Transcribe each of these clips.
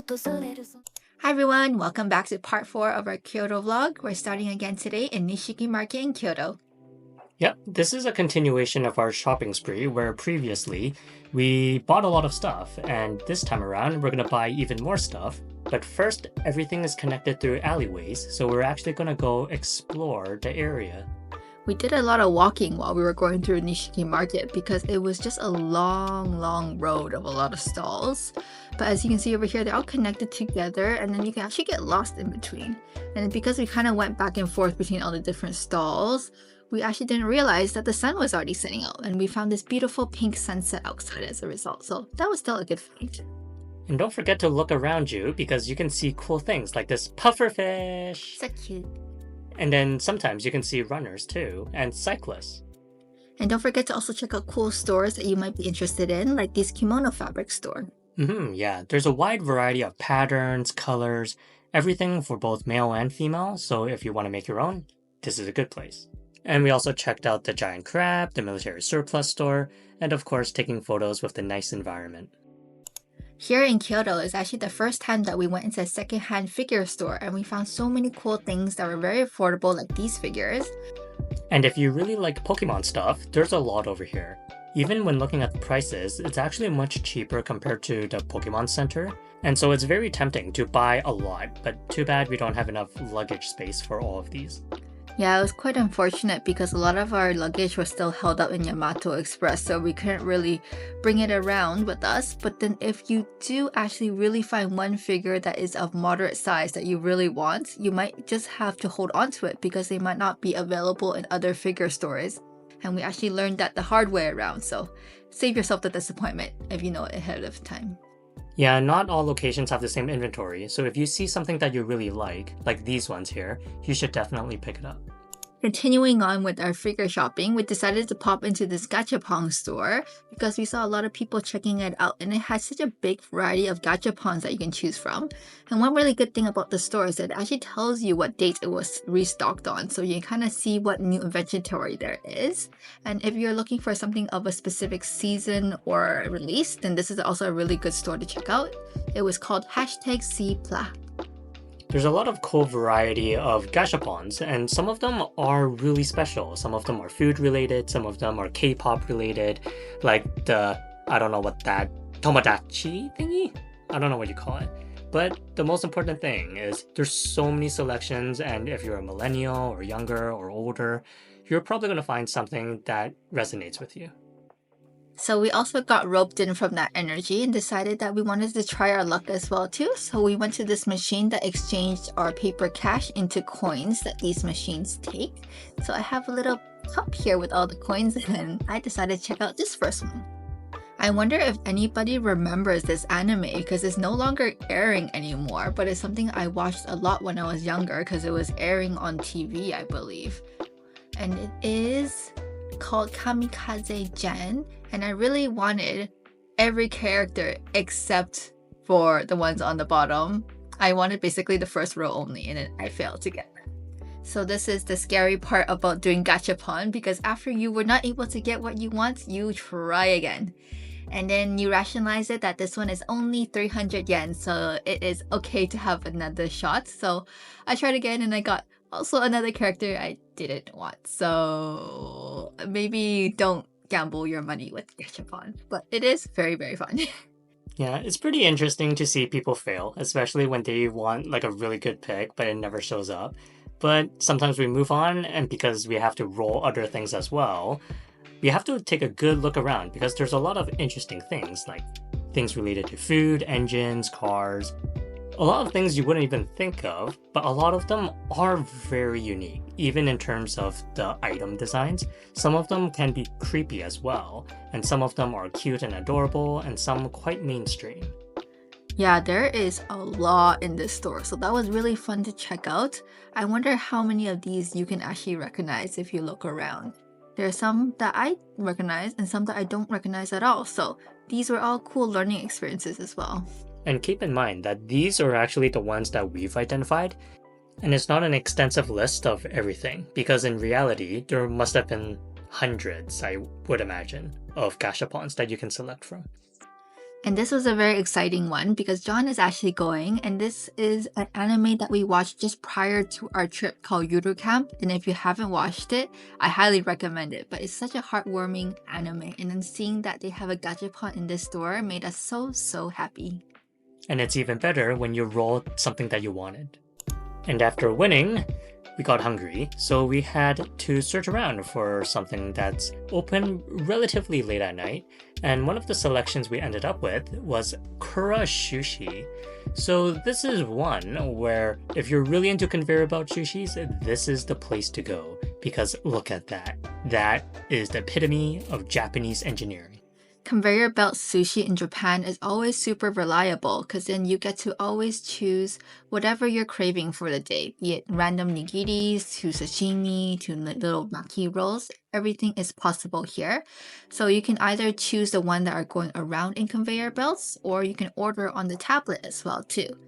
Hi everyone, welcome back to part 4 of our Kyoto vlog. We're starting again today in Nishiki Market in Kyoto. Yep, this is a continuation of our shopping spree where previously we bought a lot of stuff, and this time around we're going to buy even more stuff. But first, everything is connected through alleyways, so we're actually going to go explore the area. We did a lot of walking while we were going through Nishiki Market because it was just a long road of a lot of stalls. But as you can see over here, they're all connected together and then you can actually get lost in between. And because we kind of went back and forth between all the different stalls, we actually didn't realize that the sun was already setting out and we found this beautiful pink sunset outside as a result. So that was still a good find. And don't forget to look around you because you can see cool things like this pufferfish. So cute. And then sometimes you can see runners too, and cyclists. And don't forget to also check out cool stores that you might be interested in, like this kimono fabric store. Yeah, there's a wide variety of patterns, colors, everything for both male and female, so if you want to make your own, this is a good place. And we also checked out the giant crab, the military surplus store, and of course taking photos with the nice environment. Here in Kyoto is actually the first time that we went into a secondhand figure store and we found so many cool things that were very affordable, like these figures. And if you really like Pokemon stuff, there's a lot over here. Even when looking at the prices, it's actually much cheaper compared to the Pokemon Center. And so it's very tempting to buy a lot, but too bad we don't have enough luggage space for all of these. Yeah, it was quite unfortunate because a lot of our luggage was still held up in Yamato Express, so we couldn't really bring it around with us. But then if you do actually really find one figure that is of moderate size that you really want, you might just have to hold on to it because they might not be available in other figure stores. And we actually learned that the hard way around, so save yourself the disappointment if you know it ahead of time. Yeah, not all locations have the same inventory, so if you see something that you really like these ones here, you should definitely pick it up. Continuing on with our figure shopping, we decided to pop into this Gachapon store because we saw a lot of people checking it out and it has such a big variety of Gachapons that you can choose from. And one really good thing about the store is that it actually tells you what date it was restocked on, so you can kind of see what new inventory there is. And if you're looking for something of a specific season or release, then this is also a really good store to check out. It was called #CPLA. There's a lot of cool variety of gachapons, and some of them are really special. Some of them are food related, some of them are K-pop related, like the, I don't know what that, tomodachi thingy? I don't know what you call it. But the most important thing is there's so many selections, and if you're a millennial or younger or older, you're probably going to find something that resonates with you. So we also got roped in from that energy and decided that we wanted to try our luck as well too. So we went to this machine that exchanged our paper cash into coins that these machines take. So I have a little cup here with all the coins and I decided to check out this first one. I wonder if anybody remembers this anime because it's no longer airing anymore, but it's something I watched a lot when I was younger because it was airing on TV, I believe. And it is called Kamikaze Gen, and I really wanted every character except for the ones on the bottom. I wanted basically the first row only, and I failed to get that. So this is the scary part about doing Gachapon, because after you were not able to get what you want, you try again. And then you rationalize it that this one is only 300 yen, so it is okay to have another shot. So I tried again and I got also another character I didn't want. So maybe don't gamble your money with Gachapon, but it is very fun. Yeah, it's pretty interesting to see people fail, especially when they want like a really good pick, but it never shows up. But sometimes we move on, and because we have to roll other things as well, we have to take a good look around because there's a lot of interesting things, like things related to food, engines, cars. A lot of things you wouldn't even think of, but a lot of them are very unique, even in terms of the item designs. Some of them can be creepy as well, and some of them are cute and adorable, and some quite mainstream. Yeah, there is a lot in this store, so that was really fun to check out. I wonder how many of these you can actually recognize if you look around. There are some that I recognize and some that I don't recognize at all, so these were all cool learning experiences as well. And keep in mind that these are actually the ones that we've identified, and it's not an extensive list of everything, because in reality, there must have been hundreds, I would imagine, of gachapons that you can select from. And this was a very exciting one because John is actually going, and this is an anime that we watched just prior to our trip called Yuru Camp. And if you haven't watched it, I highly recommend it. But it's such a heartwarming anime, and then seeing that they have a gachapon in this store made us so happy. And it's even better when you roll something that you wanted. And after winning, we got hungry, so we had to search around for something that's open relatively late at night. And one of the selections we ended up with was Kura Sushi. So this is one where if you're really into conveyor belt sushis, this is the place to go. Because look at that. That is the epitome of Japanese engineering. Conveyor belt sushi in Japan is always super reliable because then you get to always choose whatever you're craving for the day, be it random nigiris to sashimi to little maki rolls. Everything is possible here. So you can either choose the one that are going around in conveyor belts, or you can order on the tablet as well too.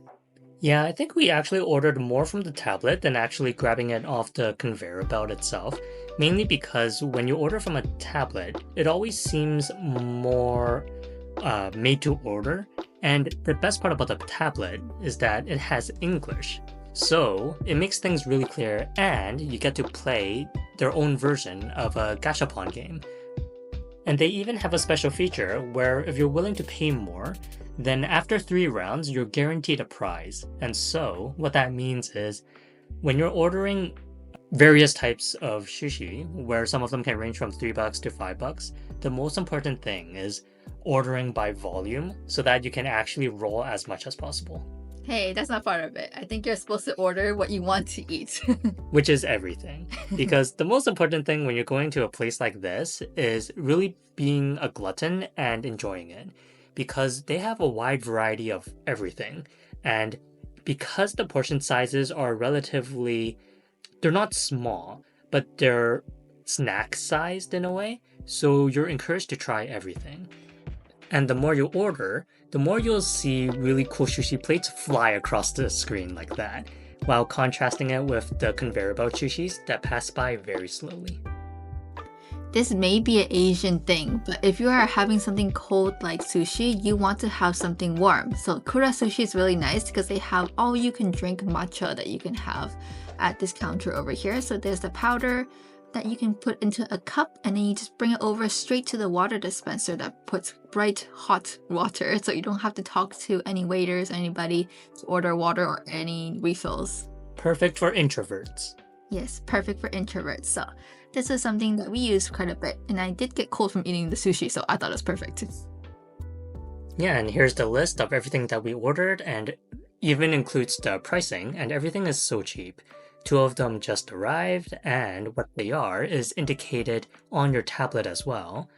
Yeah, I think we actually ordered more from the tablet than actually grabbing it off the conveyor belt itself. Mainly because when you order from a tablet, it always seems more made to order. And the best part about the tablet is that it has English. So it makes things really clear, and you get to play their own version of a Gachapon game. And they even have a special feature where if you're willing to pay more, then after 3 rounds, you're guaranteed a prize. And so what that means is when you're ordering various types of sushi, where some of them can range from $3 to $5, the most important thing is ordering by volume so that you can actually roll as much as possible. Hey, that's not part of it. I think you're supposed to order what you want to eat. Which is everything. Because the most important thing when you're going to a place like this is really being a glutton and enjoying it. Because they have a wide variety of everything. And because the portion sizes are relatively, they're not small, but they're snack sized in a way. So you're encouraged to try everything. And the more you order, the more you'll see really cool sushi plates fly across the screen like that, while contrasting it with the conveyor belt sushis that pass by very slowly. This may be an Asian thing, but if you are having something cold like sushi, you want to have something warm. So Kura Sushi is really nice because they have all you can drink matcha that you can have at this counter over here. So there's the powder that you can put into a cup, and then you just bring it over straight to the water dispenser that puts bright hot water, so you don't have to talk to any waiters, anybody to order water or any refills. Perfect for introverts. Yes, perfect for introverts. So this is something that we use quite a bit, and I did get cold from eating the sushi, so I thought it was perfect. Yeah, and here's the list of everything that we ordered, and even includes the pricing, and everything is so cheap. 2 of them just arrived, and what they are is indicated on your tablet as well.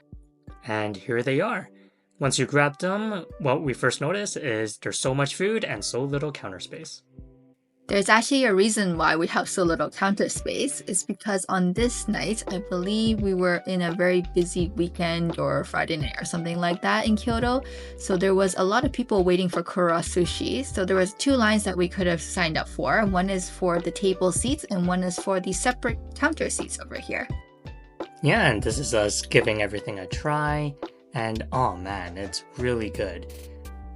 And here they are. Once you grab them, what we first notice is there's so much food and so little counter space. There's actually a reason why we have so little counter space. It's because on this night, I believe we were in a very busy weekend or Friday night or something like that in Kyoto. So there was a lot of people waiting for Kura Sushi. So there was 2 lines that we could have signed up for. One is for the table seats and one is for the separate counter seats over here. Yeah, and this is us giving everything a try. And oh man, it's really good.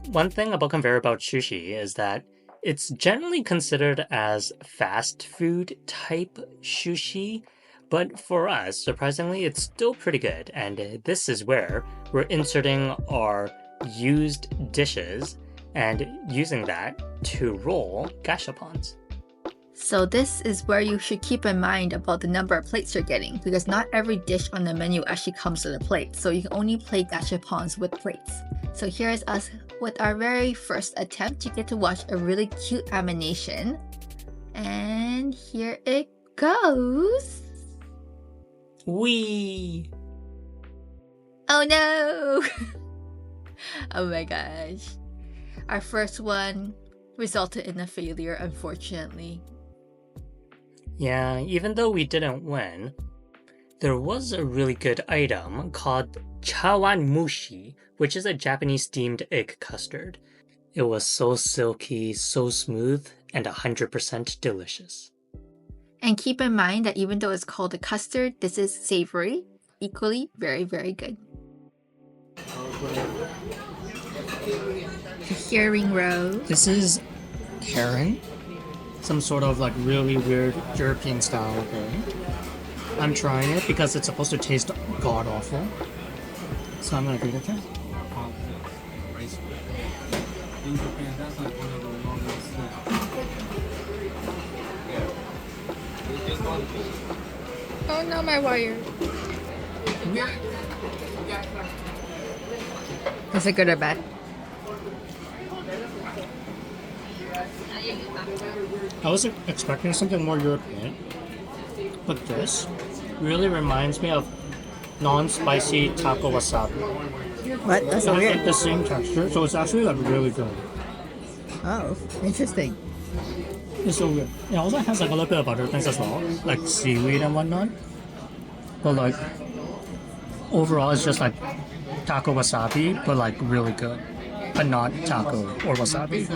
One thing about conveyor belt sushi is that it's generally considered as fast food type sushi, but for us, surprisingly, it's still pretty good. And this is where we're inserting our used dishes and using that to roll gachapons. So this is where you should keep in mind about the number of plates you're getting, because not every dish on the menu actually comes with a plate, so you can only play gachapons with plates. So here's us with our very first attempt. You get to watch a really cute animation, and here it goes. Whee! Oh no! Oh my gosh. Our first one resulted in a failure, unfortunately. Yeah, even though we didn't win, there was a really good item called chawan mushi, which is a Japanese steamed egg custard. It was so silky, so smooth, and 100% delicious. And keep in mind that even though it's called a custard, this is savory, equally very, very good. Hearing rose. This is herring. Some sort of like really weird European style thing. I'm trying it because it's supposed to taste god awful. So I'm gonna give it a try. Oh no, my wire. Is it good or bad? I was expecting something more European, but this really reminds me of non-spicy taco wasabi. What? That's so It's like weird. the same texture, so it's actually like really good. Oh, interesting. It's so weird. It also has like a little bit of other things as well, like seaweed and whatnot. But like overall, it's just like taco wasabi, but like really good, but not taco or wasabi.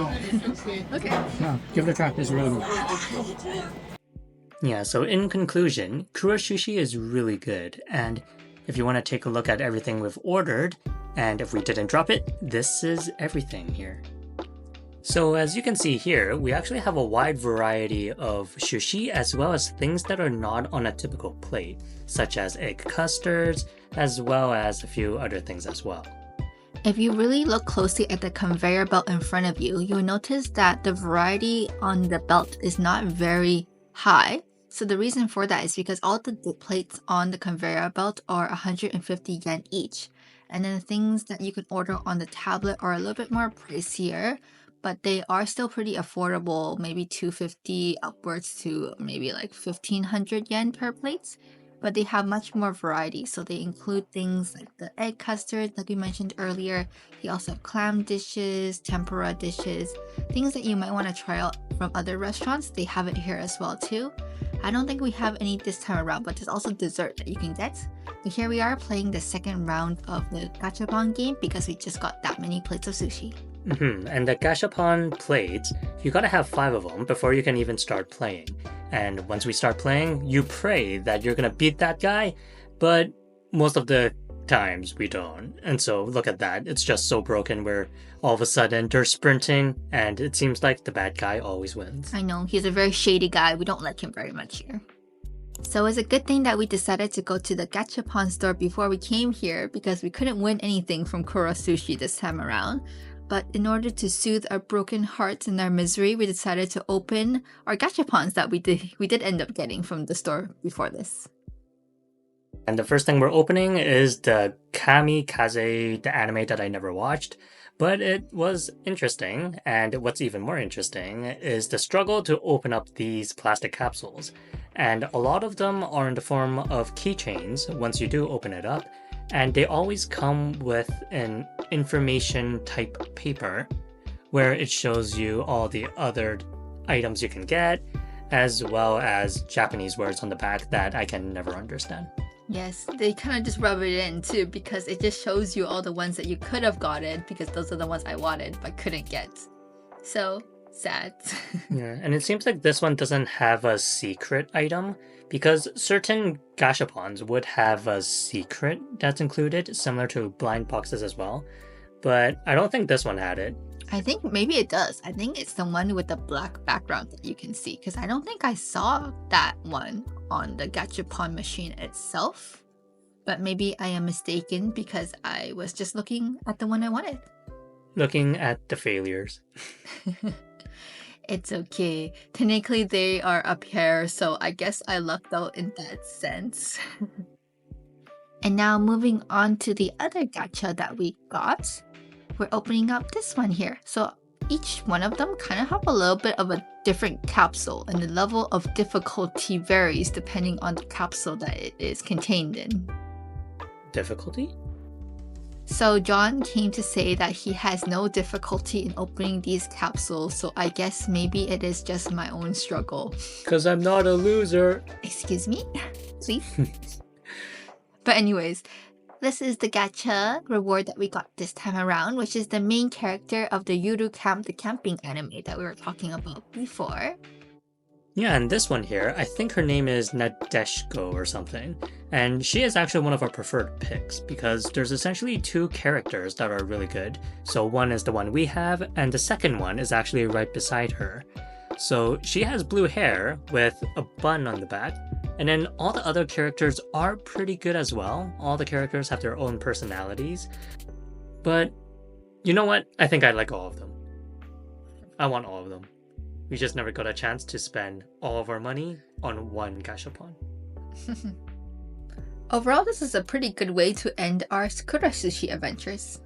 Okay. Yeah, give it a try. It's really good. Yeah, so in conclusion, Kura Sushi is really good, and if you want to take a look at everything we've ordered, and if we didn't drop it, this is everything here. So as you can see here, we actually have a wide variety of sushi as well as things that are not on a typical plate, such as egg custards, as well as a few other things as well. If you really look closely at the conveyor belt in front of you, you'll notice that the variety on the belt is not very high. So the reason for that is because all the plates on the conveyor belt are 150 yen each. And then the things that you can order on the tablet are a little bit more pricier, but they are still pretty affordable, maybe 250 upwards to maybe like 1500 yen per plate. But they have much more variety. So they include things like the egg custard, like we mentioned earlier. They also have clam dishes, tempura dishes, things that you might want to try out from other restaurants. They have it here as well too. I don't think we have any this time around, but there's also dessert that you can get. But here we are playing the second round of the Gachapon game because we just got that many plates of sushi. And the Gachapon plates, you gotta have 5 of them before you can even start playing. And once we start playing, you pray that you're gonna beat that guy, but most of the times we don't. And so look at that, it's just so broken where all of a sudden they're sprinting and it seems like the bad guy always wins. I know, he's a very shady guy. We don't like him very much here. So it's a good thing that we decided to go to the Gachapon store before we came here because we couldn't win anything from Kura Sushi this time around. But in order to soothe our broken hearts and our misery, we decided to open our Gachapons that we did end up getting from the store before this. And the first thing we're opening is the Kamikaze, the anime that I never watched, but it was interesting. And what's even more interesting is the struggle to open up these plastic capsules. And a lot of them are in the form of keychains once you do open it up. And they always come with an information type paper where it shows you all the other items you can get, as well as Japanese words on the back that I can never understand. Yes, they kind of just rub it in too because it just shows you all the ones that you could have gotten because those are the ones I wanted but couldn't get. So sad. Yeah, and it seems like this one doesn't have a secret item because certain Gachapons would have a secret that's included, similar to blind boxes as well. But I don't think this one had it. I think maybe it does. I think it's the one with the black background that you can see because I don't think I saw that one on the Gachapon machine itself. But maybe I am mistaken because I was just looking at the one I wanted. Looking at the failures. It's okay. Technically, they are a pair, so I guess I lucked out in that sense. And now moving on to the other gacha that we got. We're opening up this one here. So each one of them kind of have a little bit of a different capsule, and the level of difficulty varies depending on the capsule that it is contained in. Difficulty? So John came to say that he has no difficulty in opening these capsules, so I guess maybe it is just my own struggle. Because I'm not a loser. Excuse me? Please? But anyways, this is the gacha reward that we got this time around, which is the main character of the Yuru Camp, the camping anime that we were talking about before. Yeah, and this one here, I think her name is Nadeshko or something. And she is actually one of our preferred picks because there's essentially two characters that are really good. So one is the one we have, and the second one is actually right beside her. So she has blue hair with a bun on the back, and then all the other characters are pretty good as well. All the characters have their own personalities. But you know what? I think I like all of them. I want all of them. We just never got a chance to spend all of our money on one Gachapon. Overall, this is a pretty good way to end our Sakura Sushi adventures.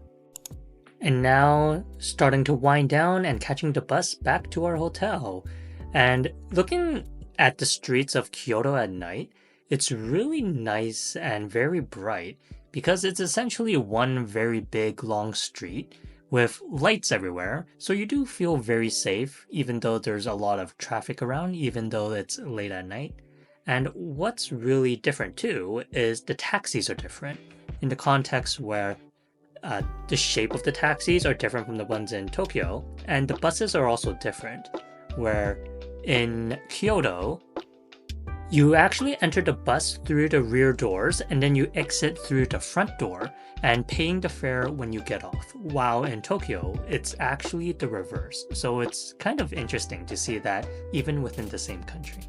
And now, starting to wind down and catching the bus back to our hotel. And looking at the streets of Kyoto at night, it's really nice and very bright because it's essentially one very big long street with lights everywhere, so you do feel very safe even though there's a lot of traffic around, even though it's late at night. And what's really different too is the taxis are different in the context where the shape of the taxis are different from the ones in Tokyo, and the buses are also different, where in Kyoto, you actually enter the bus through the rear doors and then you exit through the front door and paying the fare when you get off. While in Tokyo, it's actually the reverse. So it's kind of interesting to see that even within the same country.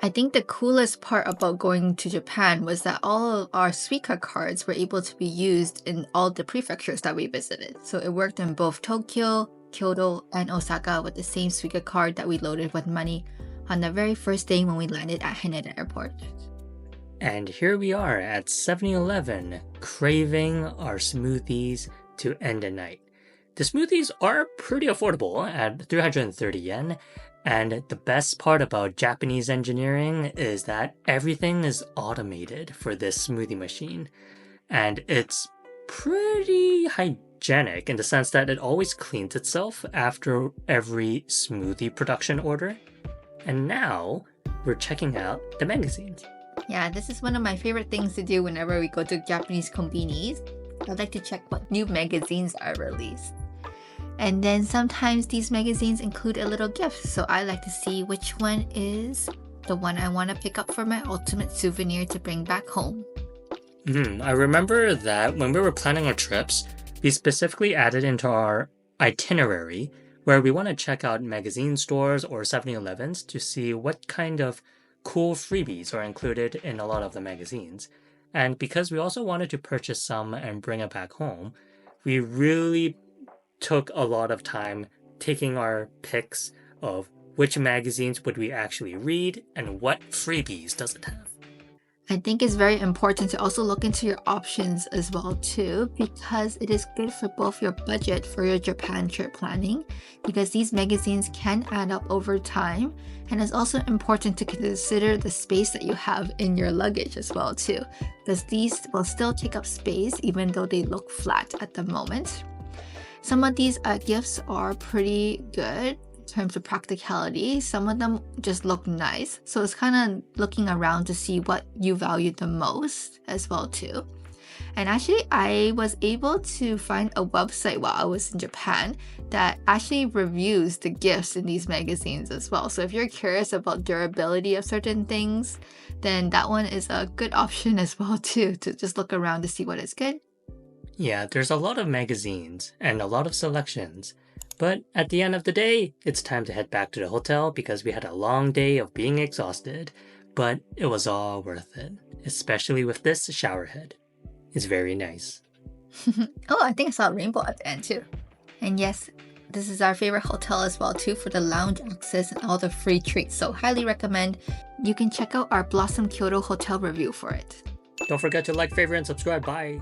I think the coolest part about going to Japan was that all of our Suica cards were able to be used in all the prefectures that we visited. So it worked in both Tokyo, Kyoto, and Osaka with the same Suica card that we loaded with money on the very first day when we landed at Haneda Airport. And here we are at 7-Eleven, craving our smoothies to end the night. The smoothies are pretty affordable at 330 yen, and the best part about Japanese engineering is that everything is automated for this smoothie machine. And it's pretty hygienic in the sense that it always cleans itself after every smoothie production order. And now we're checking out the magazines. Yeah, this is one of my favorite things to do whenever we go to Japanese konbinis. I like to check what new magazines are released. And then sometimes these magazines include a little gift, so I like to see which one is the one I want to pick up for my ultimate souvenir to bring back home. I remember that when we were planning our trips, we specifically added into our itinerary where we want to check out magazine stores or 7-Elevens to see what kind of cool freebies are included in a lot of the magazines. And because we also wanted to purchase some and bring it back home, we really took a lot of time taking our picks of which magazines would we actually read and what freebies does it have. I think it's very important to also look into your options as well too, because it is good for both your budget for your Japan trip planning, because these magazines can add up over time, and it's also important to consider the space that you have in your luggage as well too, because these will still take up space even though they look flat at the moment. Some of these gifts are pretty good in terms of practicality. Some of them just look nice. So it's kind of looking around to see what you value the most as well too. And actually, I was able to find a website while I was in Japan that actually reviews the gifts in these magazines as well. So if you're curious about durability of certain things, then that one is a good option as well too, to just look around to see what is good. Yeah, there's a lot of magazines and a lot of selections. But at the end of the day, it's time to head back to the hotel because we had a long day of being exhausted. But it was all worth it, especially with this shower head. It's very nice. Oh, I think I saw a rainbow at the end too. And yes, this is our favorite hotel as well too for the lounge access and all the free treats. So highly recommend. You can check out our Blossom Kyoto hotel review for it. Don't forget to like, favorite, and subscribe. Bye!